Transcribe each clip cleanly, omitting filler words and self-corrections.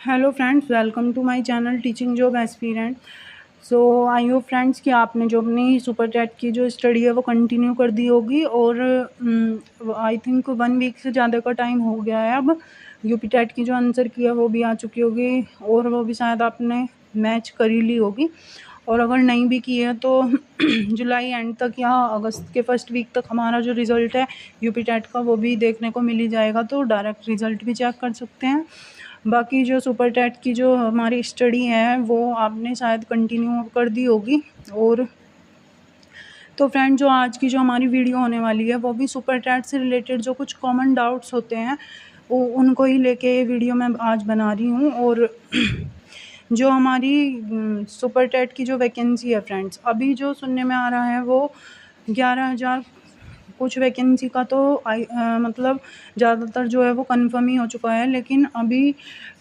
Hello friends, welcome to my channel teaching job aspirant. So I hope friends कि आपने जो अपनी super TET की जो स्टडी है वो कंटिन्यू कर दी होगी। और आई थिंक 1 वीक से ज़्यादा का टाइम हो गया है। अब यूपी टेट की जो आंसर की है वो भी आ चुकी होगी और वो भी शायद आपने मैच कर ही ली होगी। और अगर नहीं भी की है तो जुलाई एंड तक या अगस्त के फर्स्ट वीक तक हमारा जो रिज़ल्ट है यूपी टेट का वो भी देखने को मिल ही जाएगा, तो डायरेक्ट रिज़ल्ट भी चेक कर सकते हैं। बाकी जो सुपर टेट की जो हमारी स्टडी है वो आपने शायद कंटिन्यू कर दी होगी। और तो फ्रेंड, जो आज की जो हमारी वीडियो होने वाली है वो भी सुपर टेट से रिलेटेड जो कुछ कॉमन डाउट्स होते हैं वो उनको ही लेके ये वीडियो मैं आज बना रही हूँ। और जो हमारी सुपर टेट की जो वैकेंसी है फ्रेंड्स, अभी जो सुनने में आ रहा है वो 11,000 कुछ वैकेंसी का तो मतलब ज़्यादातर जो है वो कंफर्म ही हो चुका है, लेकिन अभी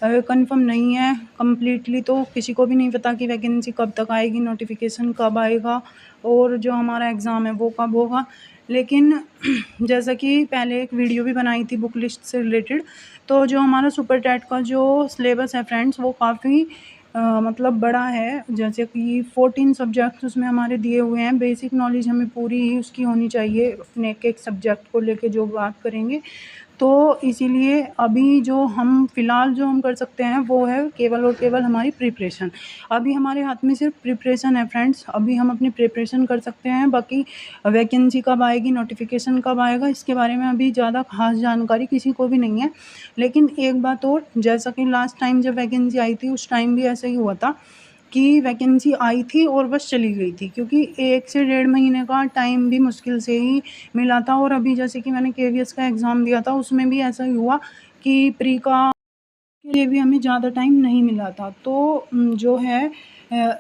कंफर्म नहीं है कम्प्लीटली। तो किसी को भी नहीं पता कि वैकेंसी कब तक आएगी, नोटिफिकेशन कब आएगा और जो हमारा एग्ज़ाम है वो कब होगा। लेकिन जैसा कि पहले एक वीडियो भी बनाई थी बुक लिस्ट से रिलेटेड, तो जो हमारा सुपर टेट का जो सिलेबस है फ्रेंड्स वो काफ़ी मतलब बड़ा है। जैसे कि 14 सब्जेक्ट्स उसमें हमारे दिए हुए हैं। बेसिक नॉलेज हमें पूरी ही उसकी होनी चाहिए अपने एक सब्जेक्ट को लेके जो बात करेंगे। तो इसीलिए अभी जो हम फ़िलहाल जो हम कर सकते हैं वो है केवल और केवल हमारी प्रिपरेशन। अभी हमारे हाथ में सिर्फ प्रिपरेशन है फ्रेंड्स, अभी हम अपनी प्रिपरेशन कर सकते हैं। बाकी वैकेंसी कब आएगी, नोटिफिकेशन कब आएगा, इसके बारे में अभी ज़्यादा खास जानकारी किसी को भी नहीं है। लेकिन एक बात और, जैसा कि लास्ट टाइम जब वैकेंसी आई थी उस टाइम भी ऐसा ही हुआ था कि वैकेंसी आई थी और बस चली गई थी, क्योंकि 1 से 1.5 महीने का टाइम भी मुश्किल से ही मिला था। और अभी जैसे कि मैंने केवीएस का एग्ज़ाम दिया था उसमें भी ऐसा ही हुआ कि प्री का के लिए भी हमें ज़्यादा टाइम नहीं मिला था। तो जो है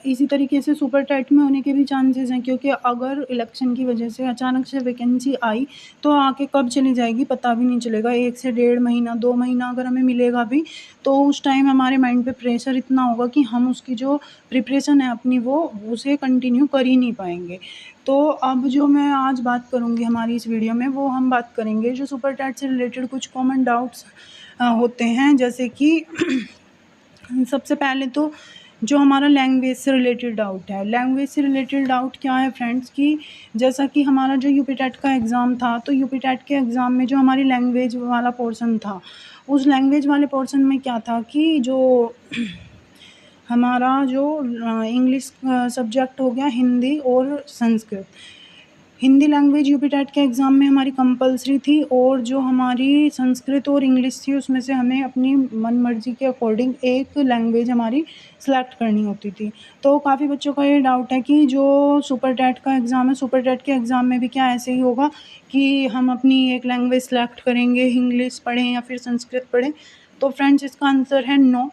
इसी तरीके से सुपर टेट में होने के भी चांसेस हैं, क्योंकि अगर इलेक्शन की वजह से अचानक से वैकेंसी आई तो आके कब चली जाएगी पता भी नहीं चलेगा। 1 से 1.5 महीना 2 महीना अगर हमें मिलेगा भी तो उस टाइम हमारे माइंड पे प्रेशर इतना होगा कि हम उसकी जो प्रिपरेशन है अपनी वो उसे कंटिन्यू कर ही नहीं पाएंगे। तो अब जो मैं आज बात करूँगी हमारी इस वीडियो में वो हम बात करेंगे जो सुपर टेट से रिलेटेड कुछ कॉमन डाउट्स होते हैं। जैसे कि सबसे पहले तो जो हमारा लैंग्वेज से रिलेटेड डाउट है, लैंग्वेज से रिलेटेड डाउट क्या है फ्रेंड्स कि जैसा कि हमारा जो यूपी टेट का एग्ज़ाम था, तो यूपी टेट के एग्ज़ाम में जो हमारी लैंग्वेज वाला पोर्शन था, उस लैंग्वेज वाले पोर्शन में क्या था कि जो हमारा जो इंग्लिश सब्जेक्ट हो गया, हिंदी और Sanskrit. Hindi language UP TET के एग्ज़ाम में हमारी कंपलसरी थी और जो हमारी संस्कृत और इंग्लिश थी उसमें से हमें अपनी मन मर्ज़ी के अकॉर्डिंग एक लैंग्वेज हमारी सेलेक्ट करनी होती थी। तो काफ़ी बच्चों का ये डाउट है कि जो सुपर टेट का एग्ज़ाम है, सुपर टेट के एग्ज़ाम में भी क्या ऐसे ही होगा कि हम अपनी एक लैंग्वेज सेलेक्ट करेंगे, इंग्लिश पढ़ें या फिर संस्कृत पढ़ें? तो फ्रेंड्स, इसका आंसर है नो।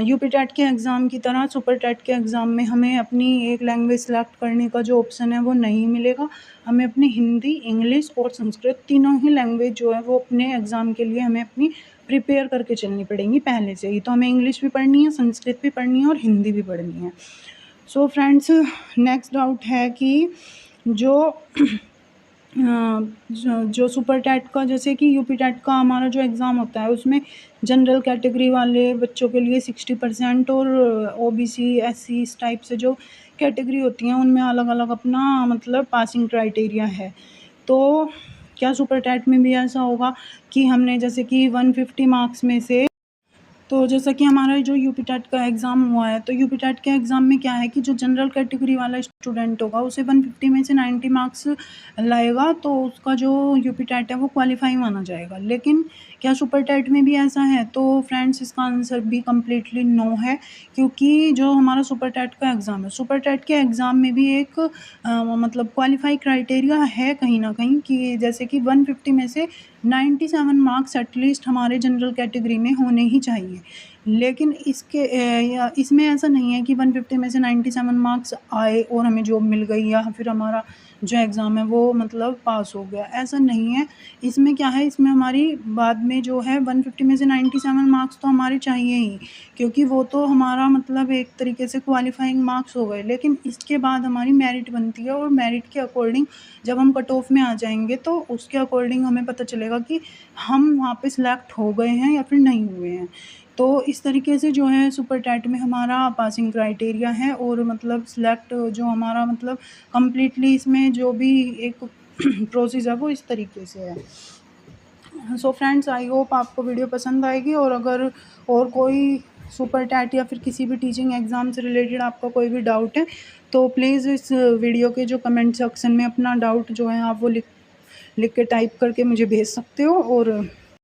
यूपी टेट के एग्ज़ाम की तरह सुपर टेट के एग्ज़ाम में हमें अपनी एक लैंग्वेज सेलेक्ट करने का जो ऑप्शन है वो नहीं मिलेगा। हमें अपनी हिंदी, इंग्लिश और संस्कृत तीनों ही लैंग्वेज जो है वो अपने एग्ज़ाम के लिए हमें अपनी प्रिपेयर करके चलनी पड़ेंगी पहले से ही। तो हमें इंग्लिश भी पढ़नी है, संस्कृत भी पढ़नी है और हिंदी भी पढ़नी है। सो फ्रेंड्स, नेक्स्ट डाउट है कि जो जो सुपर टेट का, जैसे कि यूपी टेट का हमारा जो एग्ज़ाम होता है उसमें जनरल कैटेगरी वाले बच्चों के लिए 60% और ओबीसी, एससी इस टाइप से जो कैटेगरी होती हैं उनमें अलग अलग अपना मतलब पासिंग क्राइटेरिया है। तो क्या सुपर टेट में भी ऐसा होगा कि हमने जैसे कि 150 मार्क्स में से, तो जैसा कि हमारा जो यूपी टेट का एग्ज़ाम हुआ है, तो यूपी टेट के एग्ज़ाम में क्या है कि जो जनरल कैटेगरी वाला स्टूडेंट होगा उसे 150 में से 90 मार्क्स लाएगा तो उसका जो यूपी टेट है वो क्वालिफाई माना जाएगा। लेकिन क्या सुपर टेट में भी ऐसा है? तो फ्रेंड्स, इसका आंसर भी कम्प्लीटली नो है, क्योंकि जो हमारा सुपर टेट का एग्ज़ाम है, सुपर टेट के एग्ज़ाम में भी एक मतलब क्वालिफाई क्राइटेरिया है कहीं ना कहीं कि जैसे कि 150 में से 97 मार्क्स एटलीस्ट हमारे जनरल कैटेगरी में होने ही चाहिए। लेकिन या इसमें ऐसा नहीं है कि 150 में से 97 मार्क्स आए और हमें जॉब मिल गई या फिर हमारा जो एग्ज़ाम है वो मतलब पास हो गया, ऐसा नहीं है। इसमें क्या है, इसमें हमारी बाद में जो है 150 में से 97 मार्क्स तो हमारे चाहिए ही, क्योंकि वो तो हमारा मतलब एक तरीके से क्वालिफाइंग मार्क्स हो गए। लेकिन इसके बाद हमारी मेरिट बनती है और मेरिट के अकॉर्डिंग जब हम कट ऑफ में आ जाएंगे तो उसके अकॉर्डिंग हमें पता चलेगा कि हम वहाँ पे सिलेक्ट हो गए हैं या फिर नहीं हुए हैं। तो इस तरीके से जो है सुपर टैट में हमारा पासिंग क्राइटेरिया है, और मतलब सिलेक्ट जो हमारा मतलब कम्प्लीटली इसमें जो भी एक प्रोसेस है वो इस तरीके से है। सो फ्रेंड्स, आई होप आपको वीडियो पसंद आएगी, और अगर और कोई सुपर टैट या फिर किसी भी टीचिंग एग्ज़ाम से रिलेटेड आपका कोई भी डाउट है तो प्लीज़ इस वीडियो के जो कमेंट सेक्शन में अपना डाउट जो है आप वो लिख के टाइप करके मुझे भेज सकते हो। और